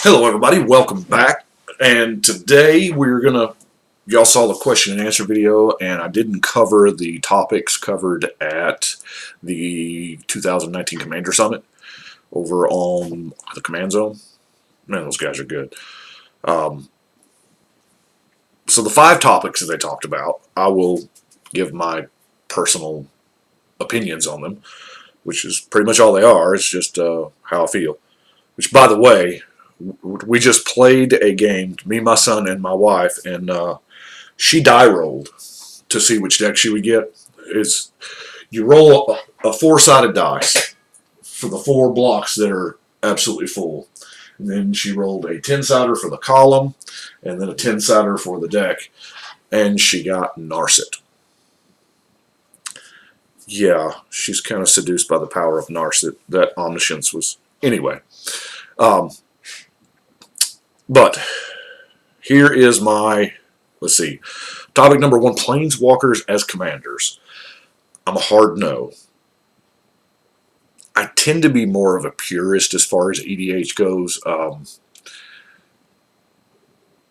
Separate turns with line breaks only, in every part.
Hello, everybody. Welcome back. And today y'all saw the question and answer video, and I didn't cover the topics covered at the 2019 Commander Summit over on the Command Zone. Man, those guys are good. So the 5 topics that they talked about, I will give my personal opinions on them, which is pretty much all they are. It's just how I feel. Which, by the way, we just played a game, me, my son, and my wife, and she die rolled to see which deck she would get. You roll a 4-sided dice for the 4 blocks that are absolutely full. And then she rolled a 10-sider for the column, and then a 10-sider for the deck, and she got Narset. Yeah, she's kind of seduced by the power of Narset. That omniscience was... Anyway. But here is my, let's see, topic number 1, Planeswalkers as commanders. I'm a hard no. I tend to be more of a purist as far as EDH goes.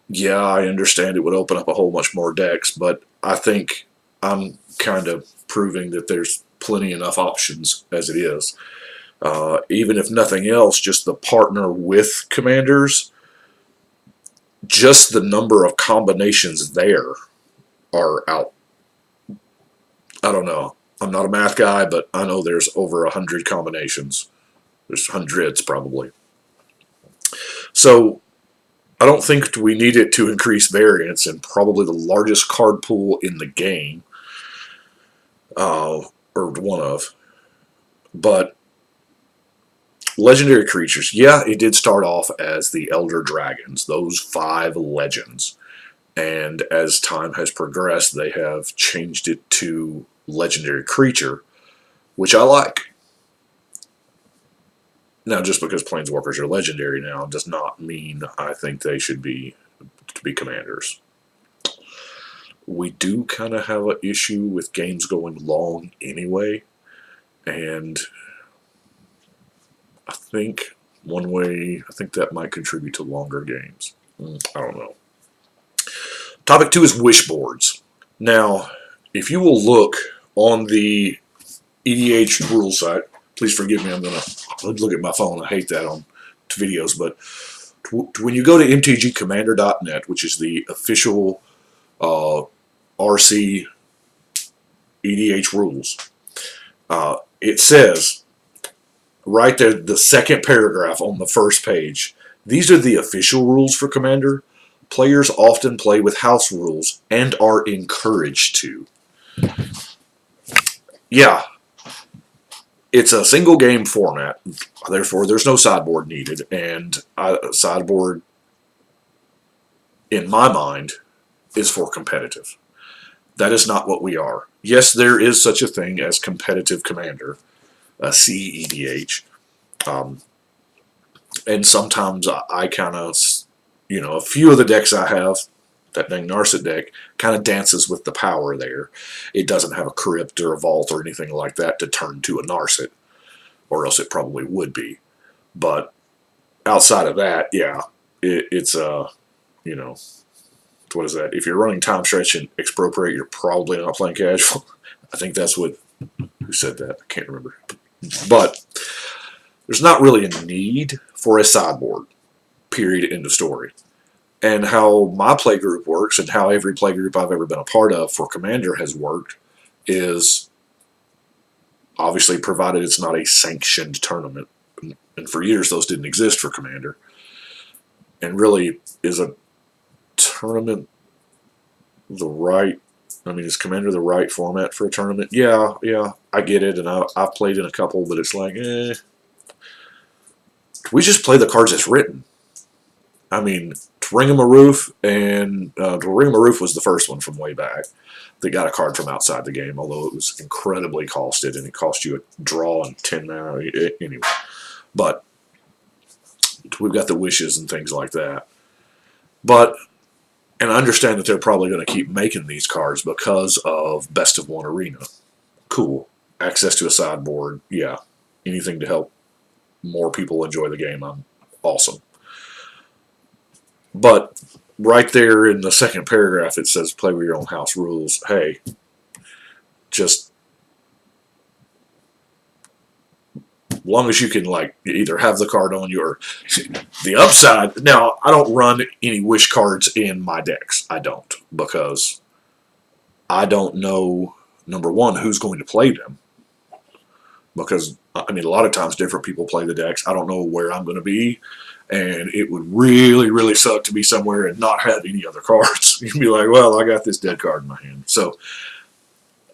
Yeah, I understand it would open up a whole bunch more decks, but I think I'm kind of proving that there's plenty enough options as it is. Even if nothing else, just the partner with commanders, just the number of combinations there are out. I don't know. I'm not a math guy, but I know there's over 100 combinations. There's hundreds, probably. So I don't think we need it to increase variance, and probably the largest card pool in the game, or one of. But legendary creatures, yeah, it did start off as the Elder Dragons, those 5 legends. And as time has progressed, they have changed it to legendary creature, which I like. Now, just because planeswalkers are legendary now does not mean I think they should be commanders. We do kind of have an issue with games going long anyway, and I think that might contribute to longer games. I don't know. Topic 2 is Wishboards. Now, if you will look on the EDH rules site, please forgive me, I'm going to look at my phone. I hate that on videos, but when you go to mtgcommander.net, which is the official RC EDH rules, it says right there, the second paragraph on the first page, these are the official rules for Commander. Players often play with house rules and are encouraged to. Yeah, it's a single game format, therefore there's no sideboard needed, and sideboard, in my mind, is for competitive. That is not what we are. Yes, there is such a thing as competitive Commander, a CEDH, and sometimes I kind of, a few of the decks I have, that dang Narset deck, kind of dances with the power there. It doesn't have a Crypt or a Vault or anything like that to turn to a Narset, or else it probably would be. But outside of that, yeah, it's what is that? If you're running Time Stretch and Expropriate, you're probably not playing casual. I think that's who said that? I can't remember. But there's not really a need for a sideboard, period, end of story. And how my playgroup works, and how every playgroup I've ever been a part of for Commander has worked, is obviously provided it's not a sanctioned tournament. And for years those didn't exist for Commander. And really, is a tournament is Commander the right format for a tournament? Yeah, I get it, and I've played in a couple, but it's like, we just play the cards as written. I mean, Ring-a-Maroof, and Ring-a-Maroof was the first one from way back that got a card from outside the game, although it was incredibly costed, and it cost you a draw and 10 mana anyway. But we've got the wishes and things like that. But, and I understand that they're probably going to keep making these cards because of Best of One Arena. Cool. Access to a sideboard, yeah. Anything to help more people enjoy the game, I'm awesome. But right there in the second paragraph, it says play with your own house rules. Hey, just long as you can like either have the card on you or the upside. Now I don't run any wish cards in my decks. I don't, because I don't know, number one, who's going to play them, because I mean a lot of times different people play the decks. I don't know where I'm going to be, and it would really suck to be somewhere and not have any other cards. You'd be like, well, I got this dead card in my hand. So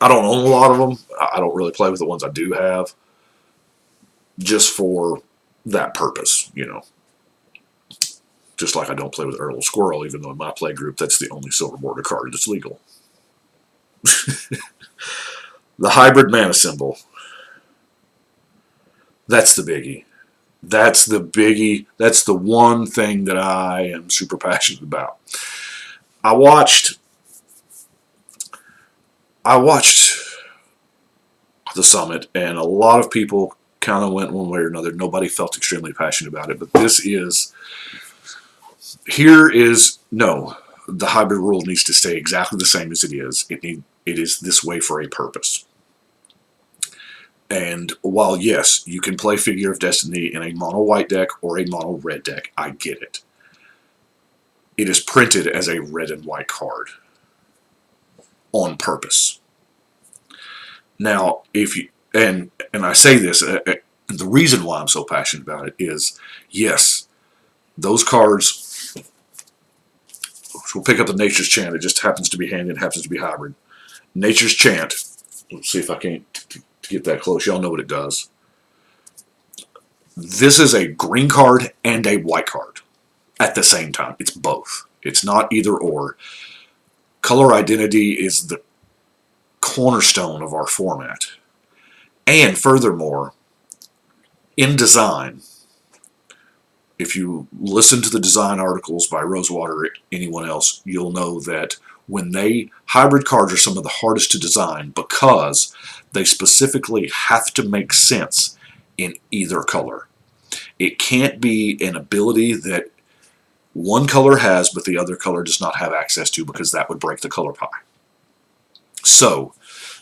I don't own a lot of them. I don't really play with the ones I do have, just for that purpose, you know. Just like I don't play with Earl Squirrel, even though in my play group that's the only silver border card that's legal. The hybrid mana symbol. That's the biggie. That's the biggie. That's the one thing that I am super passionate about. I watched the summit, and a lot of people kind of went one way or another. Nobody felt extremely passionate about it, but no. The hybrid rule needs to stay exactly the same as it is. It is this way for a purpose. And while yes, you can play Figure of Destiny in a mono white deck or a mono red deck, I get it. It is printed as a red and white card on purpose. Now, if you and I say this, the reason why I'm so passionate about it is, yes, those cards will pick up the Nature's Chant. It just happens to be handy. It happens to be hybrid. Nature's Chant. Let's see if I can't get that close. Y'all know what it does. This is a green card and a white card at the same time. It's both. It's not either or. Color identity is the cornerstone of our format. And furthermore, in design, if you listen to the design articles by Rosewater or anyone else, you'll know that hybrid cards are some of the hardest to design because they specifically have to make sense in either color. It can't be an ability that one color has but the other color does not have access to, because that would break the color pie. So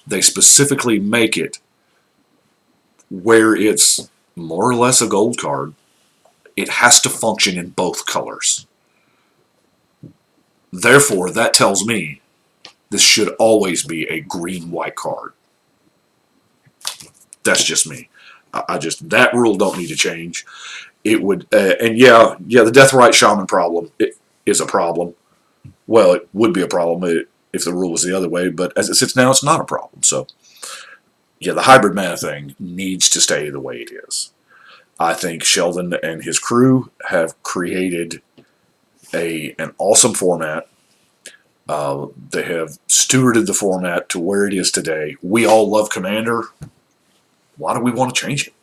they specifically make it where it's more or less a gold card. It has to function in both colors. Therefore, that tells me this should always be a green-white card. That's just me. That rule don't need to change. It would, and yeah, the Deathrite Shaman problem is a problem. Well, it would be a problem if the rule was the other way, but as it sits now, it's not a problem. So, yeah, the hybrid mana thing needs to stay the way it is. I think Sheldon and his crew have created an awesome format. They have stewarded the format to where it is today. We all love Commander. Why do we want to change it?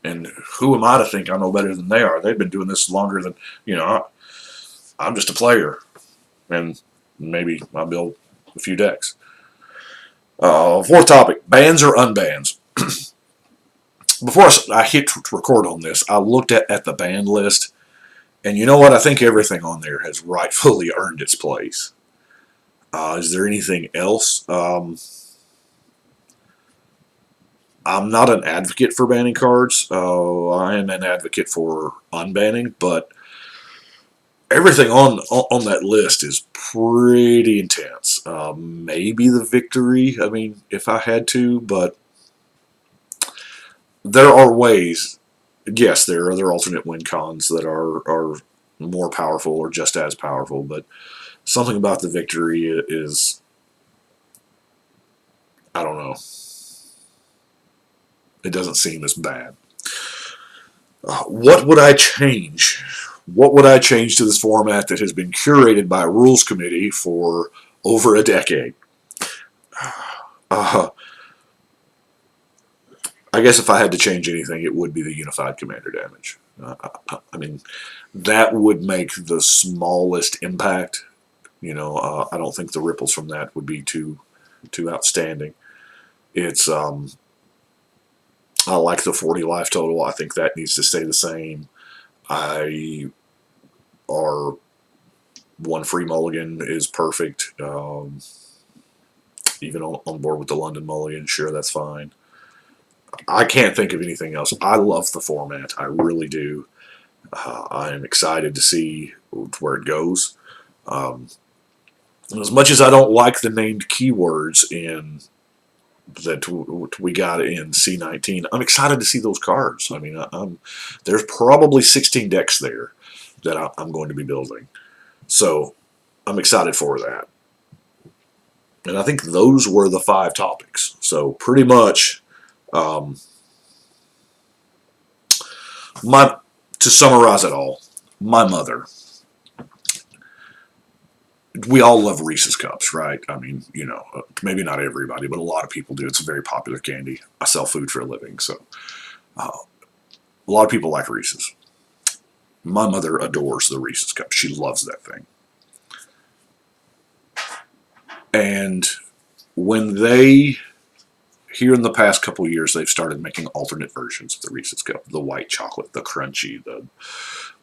And who am I to think I know better than they are? They've been doing this longer than, I'm just a player. And maybe I build a few decks. Fourth topic, bans or unbans. Before I hit record on this, I looked at the ban list. And you know what? I think everything on there has rightfully earned its place. Is there anything else? I'm not an advocate for banning cards. I am an advocate for unbanning, but everything on that list is pretty intense. Maybe the Victory, I mean, if I had to, but there are ways. Yes, there are other alternate win cons that are more powerful or just as powerful, but something about the Victory is, I don't know. It doesn't seem as bad. What would I change? What would I change to this format that has been curated by a rules committee for over a decade? I guess if I had to change anything, it would be the unified commander damage. I mean, that would make the smallest impact. I don't think the ripples from that would be too outstanding. It's I like the 40 life total. I think that needs to stay the same. one free mulligan is perfect. Even on board with the London mulligan, sure, that's fine. I can't think of anything else. I love the format. I really do. I am excited to see where it goes. Um, as much as I don't like the named keywords in that we got in C19, I'm excited to see those cards. I mean, there's probably 16 decks there that I'm going to be building. So I'm excited for that. And I think those were the 5 topics. So pretty much, to summarize it all, my mother. We all love Reese's Cups, right? I mean, you know, maybe not everybody, but a lot of people do. It's a very popular candy. I sell food for a living, so a lot of people like Reese's. My mother adores the Reese's Cup. She loves that thing. And when here in the past couple of years, they've started making alternate versions of the Reese's Cup. The white chocolate, the crunchy, the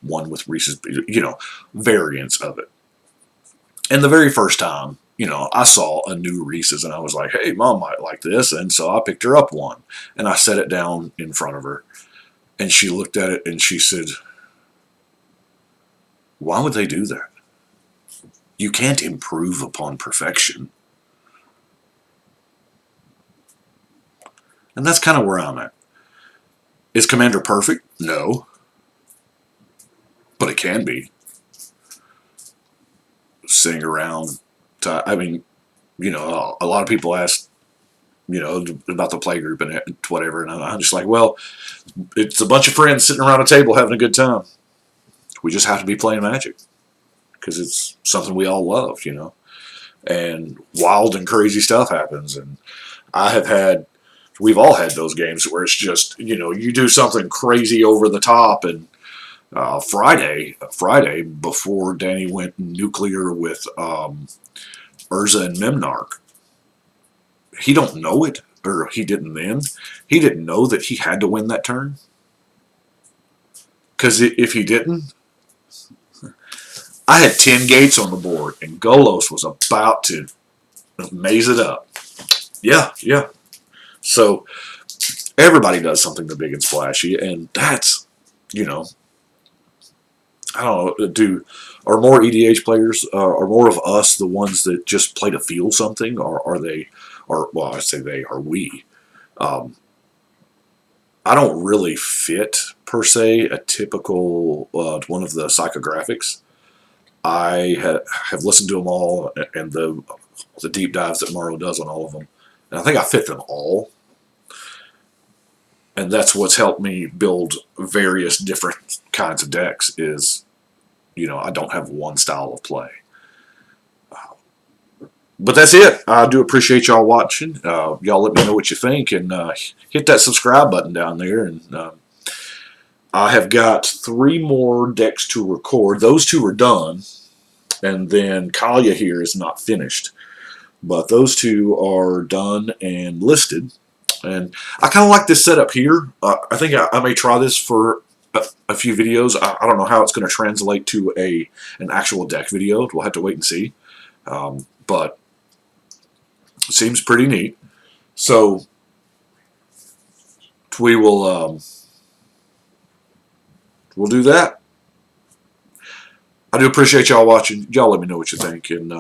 one with Reese's, you know, variants of it. And the very first time, you know, I saw a new Reese's and I was like, hey, Mom might like this. And so I picked her up one and I set it down in front of her. And she looked at it and she said, why would they do that? You can't improve upon perfection. And that's kind of where I'm at. Is Commander perfect? No. But it can be. Sitting around, I mean, you know, a lot of people ask, you know, about the Playgroup and whatever, and I'm just like, well, it's a bunch of friends sitting around a table having a good time. We just have to be playing Magic because it's something we all love, you know. And wild and crazy stuff happens, and we've all had those games where it's just, you know, you do something crazy over the top, and Friday before Danny went nuclear with Urza and Memnarch, he don't know it, or he didn't then. He didn't know that he had to win that turn. Because if he didn't, I had 10 gates on the board, and Golos was about to maze it up. Yeah. So everybody does something big and splashy, and that's, you know, I don't know, are more EDH players, are more of us the ones that just play to feel something, or well, I say they, are we? I don't really fit, per se, a typical one of the psychographics. I have listened to them all, and the deep dives that Morrow does on all of them, and I think I fit them all. And that's what's helped me build various different kinds of decks is, you know, I don't have one style of play. But that's it. I do appreciate y'all watching. Y'all let me know what you think, and hit that subscribe button down there. And I have got 3 more decks to record. Those 2 are done, and then Kalia here is not finished. But those 2 are done and listed. And I kind of like this setup here. I think I may try this for a few videos. I don't know how it's going to translate to an actual deck video. We'll have to wait and see. But it seems pretty neat. So we will we'll do that. I do appreciate y'all watching. Y'all let me know what you think, and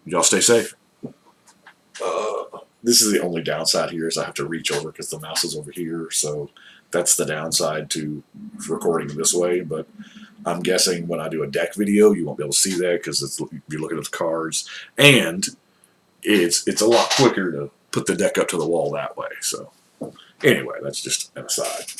y'all stay safe. This is the only downside here is I have to reach over because the mouse is over here, so that's the downside to recording this way. But I'm guessing when I do a deck video, you won't be able to see that because you're looking at the cards, and it's a lot quicker to put the deck up to the wall that way. So anyway, that's just an aside.